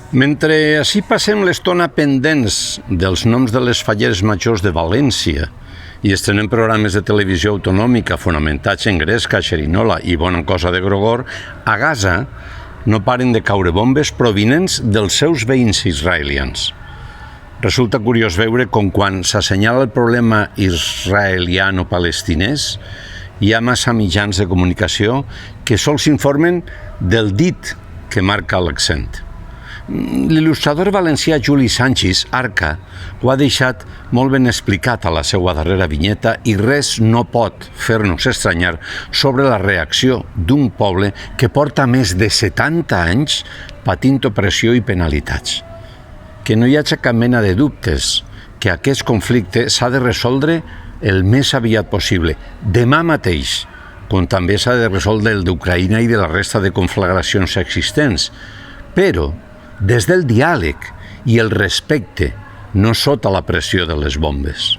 Mentre així passem l'estona pendents dels noms de les falleres majors de València i estrenem programes de televisió autonòmica fonamentats en gresca, xerinola i bona cosa de Gregor, a Gaza no paren de caure bombes provinents dels seus veïns israelians. Resulta curiós veure com quan s'assenyala el problema israeliano-palestinès hi ha massa mitjans de comunicació que sols informen del dit que marca l'accent. L'il·lustrador valencià Juli Sanchis, Arca, ho ha deixat molt ben explicat a la seva darrera vinyeta i res no pot fer-nos estranyar sobre la reacció d'un poble que porta més de 70 anys patint opressió i penalitats. Que no hi hagi cap mena de dubtes que aquest conflicte s'ha de resoldre el més aviat possible, demà mateix, com també s'ha de resoldre el d'Ucraïna i de la resta de conflagracions existents, però des del diàleg i el respecte, no sota la pressió de les bombes.